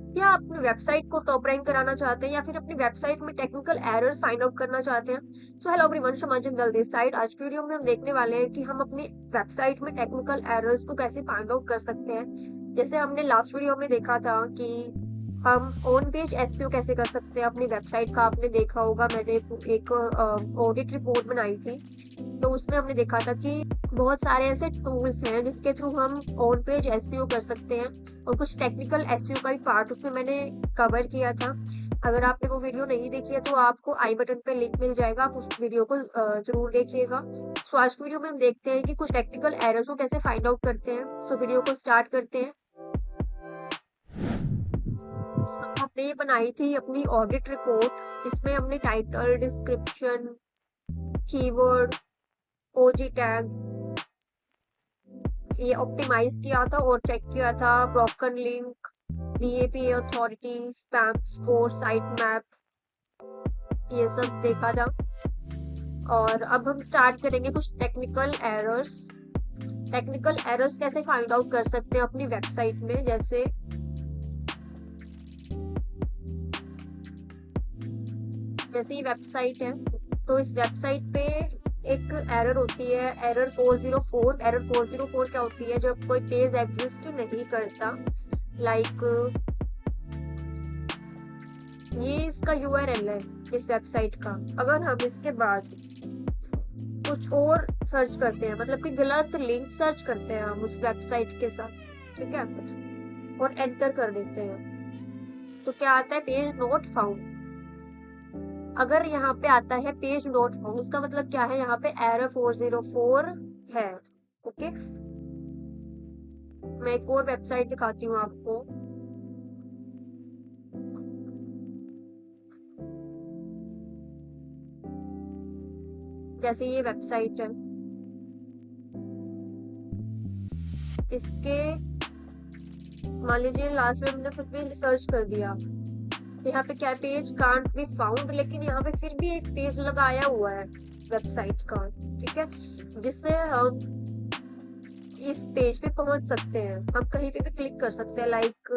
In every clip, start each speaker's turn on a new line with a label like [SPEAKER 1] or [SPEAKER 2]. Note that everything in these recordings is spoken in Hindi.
[SPEAKER 1] क्या आप अपनी वेबसाइट को टॉप रैंक कराना चाहते हैं या फिर अपनी वेबसाइट में टेक्निकल एरर्स फाइंड आउट करना चाहते हैं? सो हेलो एवरीवन, शमांजन दल दिस साइड। आज की वीडियो में हम देखने वाले हैं कि हम अपनी वेबसाइट में टेक्निकल एरर्स को कैसे फाइंड आउट कर सकते हैं। जैसे हमने लास्ट वीडियो में देखा था कि हम ऑन पेज एसईओ कैसे कर सकते हैं अपनी वेबसाइट का। आपने देखा होगा, मैंने एक ऑडिट रिपोर्ट बनाई थी, तो उसमें हमने देखा था कि बहुत सारे ऐसे टूल्स हैं जिसके थ्रू हम ऑन पेज एसईओ कर सकते हैं, और कुछ टेक्निकल एसईओ का भी पार्ट उसमें मैंने कवर किया था। अगर आपने वो वीडियो नहीं देखी है तो आपको आई बटन पे लिंक मिल जाएगा, आप उस वीडियो को जरूर देखिएगा। सो आज की वीडियो में हम देखते हैं कि कुछ टेक्निकल एरर्स को कैसे फाइंड आउट करते हैं। सो वीडियो को स्टार्ट करते हैं। हमने ये बनाई थी अपनी ऑडिट रिपोर्ट। इसमें हमने टाइटल, डिस्क्रिप्शन, कीवर्ड, ओजी टैग ये ऑप्टिमाइज किया था और चेक किया था। Broken link, DAP authority, spam score, site map, ये सब देखा था। और अब हम स्टार्ट करेंगे कुछ टेक्निकल एरर्स। टेक्निकल एरर्स कैसे फाइंड आउट कर सकते हैं अपनी वेबसाइट में। जैसे ये वेबसाइट है, तो इस वेबसाइट पे एक एरर होती है, एरर 404। एरर 404 क्या होती है? जब कोई पेज एग्जिस्ट नहीं करता। लाइक ये इसका यूआरएल है इस वेबसाइट का। अगर हम इसके बाद कुछ और सर्च करते हैं, मतलब कि गलत लिंक सर्च करते हैं हम उस वेबसाइट के साथ, ठीक है, और एंटर कर देते हैं, तो क्या आता है? Page not found. अगर यहाँ पे आता है पेज नॉट फाउंड, इसका मतलब क्या है? यहाँ पे एरर 404 है। ओके, मैं एक और वेबसाइट दिखाती हूँ आपको। जैसे ये वेबसाइट है, इसके मान लीजिए लास्ट में हमने कुछ भी सर्च कर दिया, तो यहाँ पे क्या है? Page can't be found. लेकिन यहाँ पे फिर भी एक पेज लगाया हुआ है वेबसाइट का, ठीक है, जिससे हम इस पेज पे पहुंच सकते हैं। हम कहीं पे भी क्लिक कर सकते हैं। लाइक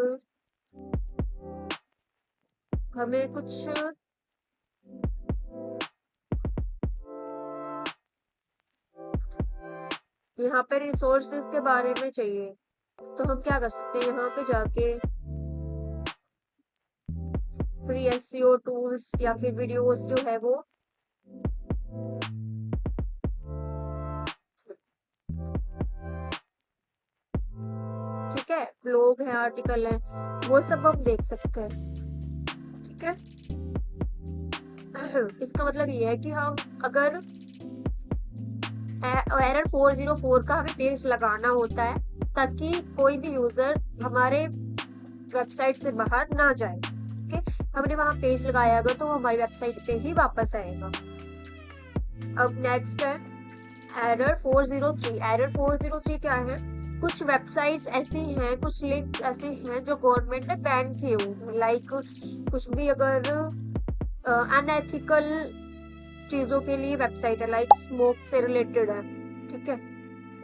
[SPEAKER 1] हमें कुछ यहाँ पे रिसोर्सेज के बारे में चाहिए, तो हम क्या कर सकते हैं? यहाँ पे जाके फ्री एसईओ टूल्स या फिर वीडियोस जो है वो, ठीक है, ब्लॉग है, आर्टिकल है, वो सब हम देख सकते हैं, ठीक है। इसका मतलब ये है कि हम अगर एरर 404 का हमें पेज लगाना होता है ताकि कोई भी यूजर हमारे वेबसाइट से बाहर ना जाए। ओके, हमने वहां पेज लगाया अगर, तो हमारी वेबसाइट पे ही वापस आएगा। अब नेक्स्ट है एरर 403। एरर 403 क्या है? कुछ वेबसाइट्स ऐसी हैं, कुछ लिंक ऐसे हैं जो गवर्नमेंट ने बैन किए हुए हैं। लाइक कुछ भी अगर अनएथिकल चीजों के लिए वेबसाइट है, लाइक स्मोक से रिलेटेड है, ठीक है,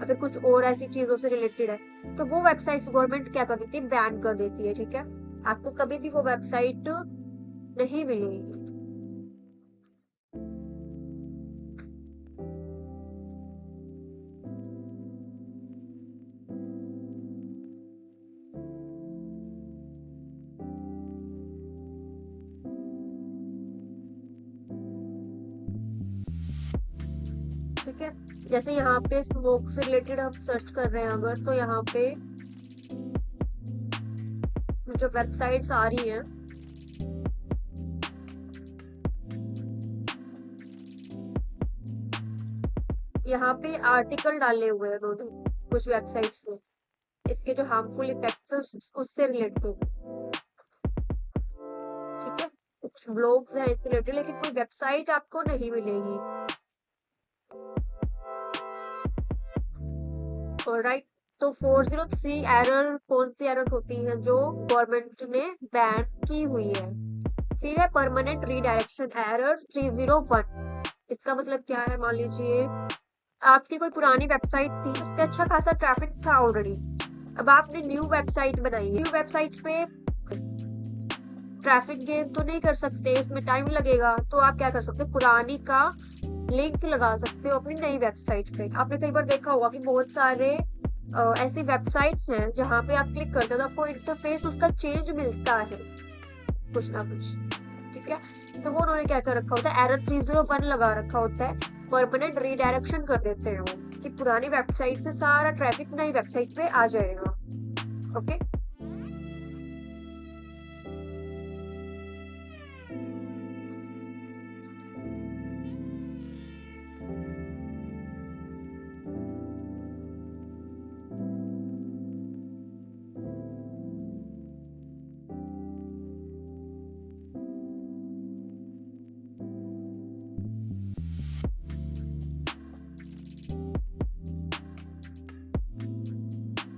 [SPEAKER 1] या फिर कुछ और ऐसी चीजों से रिलेटेड है, तो वो वेबसाइट्स गवर्नमेंट क्या कर देती है? बैन कर देती है, ठीक है। आपको कभी भी वो वेबसाइट नहीं मिलेगी। ठीक है, जैसे यहाँ पे स्मोक से रिलेटेड हम सर्च कर रहे हैं अगर, तो यहाँ पे जो वेबसाइट्स आ रही हैं, यहाँ पे आर्टिकल डाले हुए हैं उन्होंने कुछ वेबसाइट्स ने, इसके जो हार्मफुल इफेक्ट्स हैं उससे रिलेटेड, ठीक है। कुछ ब्लॉग्स हैं इससे रिलेटेड, लेकिन कोई वेबसाइट आपको नहीं मिलेगी। ऑलराइट, तो 403 एरर कौन सी एरर होती है? जो गवर्नमेंट ने बैन की हुई है। फिर है परमानेंट रीडायरेक्शन एरर 301। इसका मतलब क्या है? मान लीजिए आपकी कोई पुरानी वेबसाइट थी, उस पर अच्छा खासा ट्रैफिक था ऑलरेडी, अब आपने न्यू वेबसाइट बनाई है। न्यू वेबसाइट पे ट्रैफिक गेन तो नहीं कर सकते, इसमें टाइम लगेगा, तो आप क्या कर सकते हो, पुरानी का लिंक लगा सकते हो अपनी नई वेबसाइट पे। आपने कई बार देखा होगा कि बहुत सारे ऐसी वेबसाइट्स हैं जहाँ पे आप क्लिक करते हो तो आपको इंटरफेस उसका चेंज मिलता है कुछ ना कुछ, ठीक है। तो वो उन्होंने क्या कर रखा होता है, एरर 301 लगा रखा होता है, परमानेंट रीडायरेक्शन कर देते हैं वो, कि पुरानी वेबसाइट से सारा ट्रैफिक नई वेबसाइट पे आ जाएगा। ओके,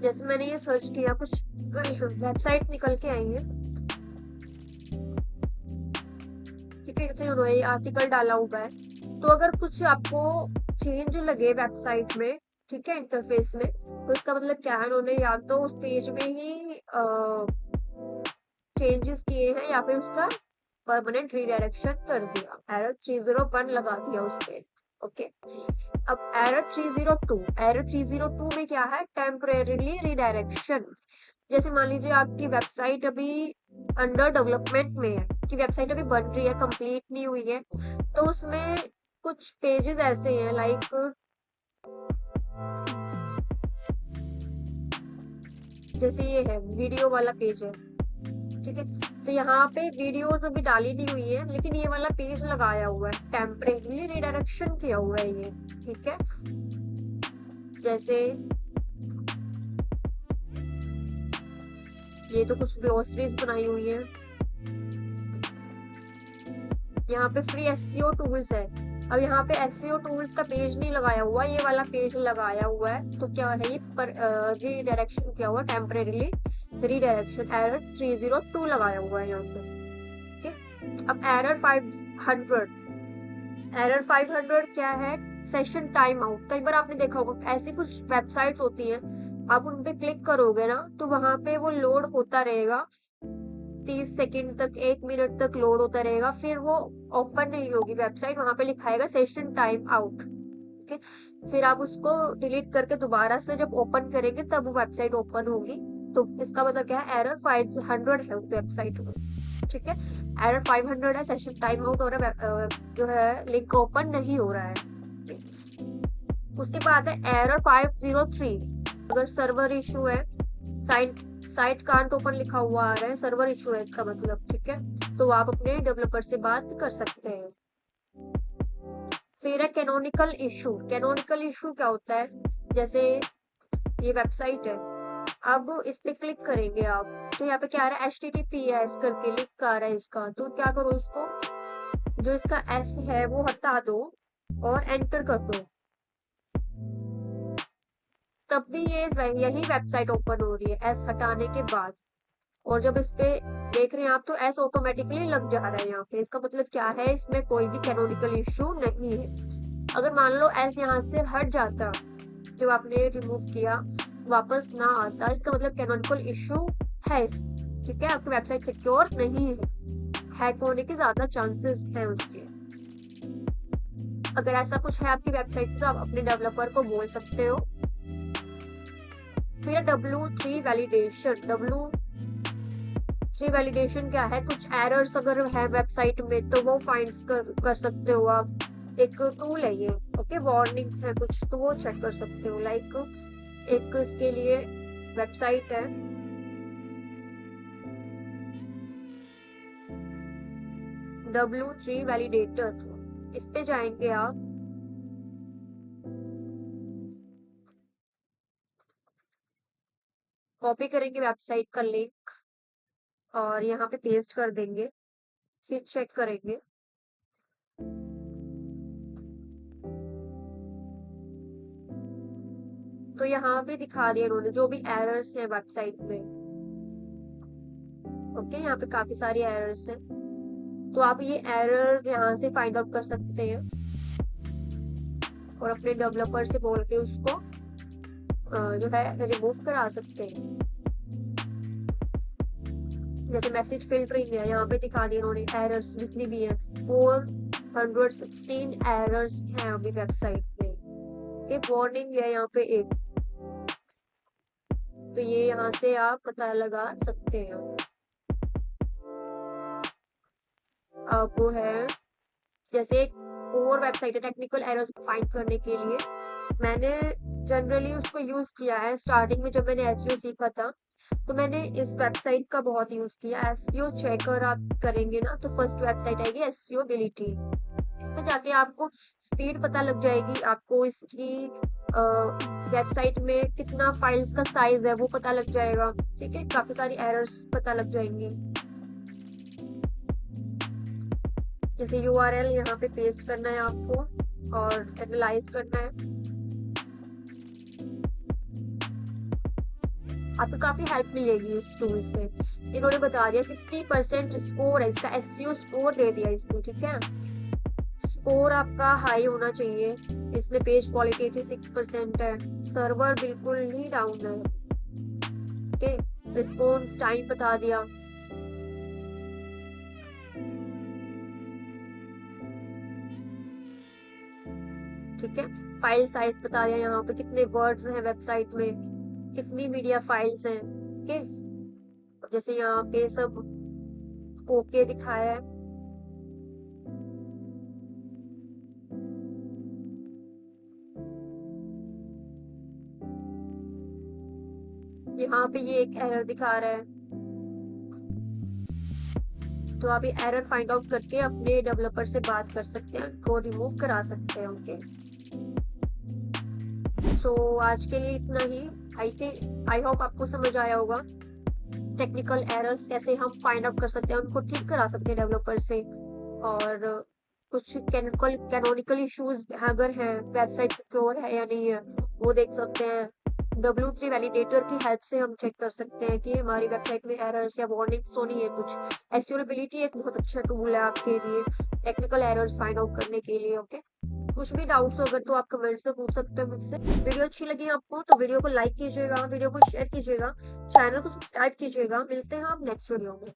[SPEAKER 1] जैसे मैंने ये सर्च किया, कुछ वेबसाइट निकल के आई है, ठीक है, तो उन्होंने आर्टिकल डाला हुआ है। तो अगर कुछ आपको चेंज लगे वेबसाइट में, ठीक है, इंटरफेस में, तो इसका मतलब क्या है, उन्होंने या तो उस पेज में ही चेंजेस किए हैं या फिर उसका परमानेंट रीडायरेक्शन कर दिया, एरर 301 लगा दिया उस पे। ओके, अब एरर 302 में क्या है, टेम्परेरीली रीडायरेक्शन। जैसे मान लीजिए आपकी वेबसाइट अभी अंडर डेवलपमेंट में है, कि वेबसाइट अभी बन रही है, कंप्लीट नहीं हुई है, तो उसमें कुछ पेजेस ऐसे हैं, लाइक जैसे ये है वीडियो वाला पेज है, ठीक है, तो यहाँ पे वीडियोस अभी डाली नहीं हुई है, लेकिन ये वाला पेज लगाया हुआ है, टेम्परेरीली रिडायरेक्शन किया हुआ है ये, ठीक है। जैसे ये तो कुछ ग्लोसरीज बनाई हुई है, यहाँ पे फ्री एसईओ टूल्स है। अब यहाँ पे एसईओ टूल्स का पेज नहीं लगाया हुआ, ये वाला पेज लगाया हुआ है, तो क्या है, ये पर रीडायरेक्शन किया हुआ, टेम्परेरीली रीडायरेक्शन, एरर 302 लगाया हुआ है यहाँ पे, ठीक। अब एरर 500 क्या है, सेशन टाइम आउट। कई बार आपने देखा होगा ऐसी कुछ वेबसाइट्स होती हैं, आप उन पे क्लिक करोगे ना तो वहां पे वो लोड होता रहेगा, 30 सेकंड तक, 1 मिनट तक लोड होता रहेगा, फिर वो ओपन नहीं होगी वेबसाइट, वहां पे लिखा है सेशन टाइम आउट, ठीक है। फिर आप उसको डिलीट करके दोबारा से जब ओपन करेंगे तब वो वेबसाइट ओपन होगी। तो इसका मतलब क्या है, एरर 500 है उस वेबसाइट में, ठीक है, एरर 500 है, सेशन टाइम आउट हो रहा है, जो है लिंक ओपन नहीं हो रहा है। उसके बाद है एरर 503, अगर सर्वर इशू है, साइट कांट ओपन लिखा हुआ आ रहा है, सर्वर इशू है इसका मतलब, ठीक है, तो आप अपने डेवलपर से बात कर सकते हैं। फिर है कैनोनिकल इशू क्या होता है, जैसे ये वेबसाइट है, अब इस पे क्लिक करेंगे आप, तो यहाँ पे क्या आ रहा है, HTTPS करके लिंक आ रहा है इसका, तो क्या करो, इसको जो इसका S है वो हटा दो और एंटर कर दो, तब भी यही वेबसाइट ओपन हो रही है एस हटाने के बाद। और जब इस पे देख रहे हैं आप तो एस ऑटोमेटिकली लग जा रहा है यहाँ पे, इसका मतलब क्या है, इसमें कोई भी कैनोनिकल इशू नहीं है। अगर मान लो एस यहाँ से हट जाता, जब आपने रिमूव किया, वापस ना आता, इसका मतलब कैनोनिकल इशू है, ठीक है, आपकी वेबसाइट सिक्योर नहीं है, हैक होने के ज्यादा चांसेस हैं उसके। अगर ऐसा कुछ है आपकी वेबसाइट तो आप अपने डेवलपर को बोल सकते हो। फिर W3 वैलिडेशन क्या है, कुछ एरर्स अगर है वेबसाइट में तो वो फाइंड कर सकते हो आप, एक टूल है ये, ओके, वार्निंग्स है कुछ तो वो चेक कर सकते हो, लाइक एक इसके लिए वेबसाइट है, W3 वैलिडेटर, इस पे जाएंगे आप, कॉपी करेंगे वेबसाइट का लिंक और यहाँ पे पेस्ट कर देंगे, फिर चेक करेंगे, तो यहाँ पे दिखा दिया उन्होंने जो भी एरर्स हैं वेबसाइट में, ओके, यहाँ पे काफी सारी एरर्स हैं, तो आप ये एरर यहाँ से फाइंड आउट कर सकते हैं और अपने डेवलपर से बोल के उसको जो है रिमूव करा सकते हैं। जैसे मैसेज फिल्टरिंग है, यहाँ पे दिखा दिया उन्होंने एरर्स जितनी भी हैं। 416 एरर्स हैं अभी वेबसाइट में। एक वार्निंग है यहाँ पे एक, तो ये यहाँ से आप पता लगा सकते हैं। अब वो है जैसे एक और वेबसाइट है टेक्निकल एरर्स फाइंड करने के लिए, मैंने जनरली उसको यूज किया है। स्टार्टिंग में जब मैंने एसईओ सीखा था तो मैंने इस वेबसाइट का बहुत यूज किया। एसईओ चेकर आप करेंगे ना तो फर्स्ट वेबसाइट आएगी एसईओ एबिलिटी। इसमें जाके आपको स्पीड पता लग जाएगी, आपको इसकी वेबसाइट में कितना फाइल्स का साइज है वो पता लग जाएगा। ठीक है, काफी सारी एरर्स पता लग जाएंगी। जैसे यूआरएल यहाँ पे पेस्ट करना है आपको और एनालाइज करना है। आपको काफी हेल्प मिलेगी इस टूल से। इन्होंने बता दिया 60% स्कोर है इसका, एसईओ स्कोर दे दिया इसने। ठीक है, स्कोर आपका हाई होना चाहिए। इसमें पेज क्वालिटी 86% है, सर्वर बिल्कुल नहीं डाउन है। ओके, रिस्पॉन्स टाइम बता दिया। ठीक है, फाइल साइज बता दिया, यहाँ पे कितने वर्ड्स हैं वेबसाइट में, कितनी मीडिया फाइल्स हैं। ओके, जैसे यहाँ पे सब ओके दिखाया है। यहाँ पे ये एक एरर दिखा रहा है, तो आप ये एरर फाइंड आउट करके अपने डेवलपर से बात कर सकते हैं, उनको रिमूव करा सकते हैं। ओके, सो आज के लिए इतना ही। आई होप आपको समझ आया होगा टेक्निकल एरर्स कैसे हम फाइंड आउट कर सकते हैं, उनको ठीक करा सकते हैं डेवलपर से। और कुछ कैनोनिकल इश्यूज अगर हैं, वेबसाइट सिक्योर है या नहीं है वो देख सकते हैं। W3 वैलिडेटर की हेल्प से हम चेक कर सकते हैं कि हमारी वेबसाइट में एरर्स या वार्निंग्स तो नहीं है कुछ। एसईओ एबिलिटी एक बहुत अच्छा टूल है आपके लिए टेक्निकल एरर्स फाइंड आउट करने के लिए। ओके, कुछ भी डाउट्स हो अगर तो आप कमेंट्स में पूछ सकते हैं मुझसे। वीडियो अच्छी लगी आपको तो वीडियो को लाइक कीजिएगा, वीडियो को शेयर कीजिएगा, चैनल को सब्सक्राइब कीजिएगा। मिलते हैं आप नेक्स्ट वीडियो में।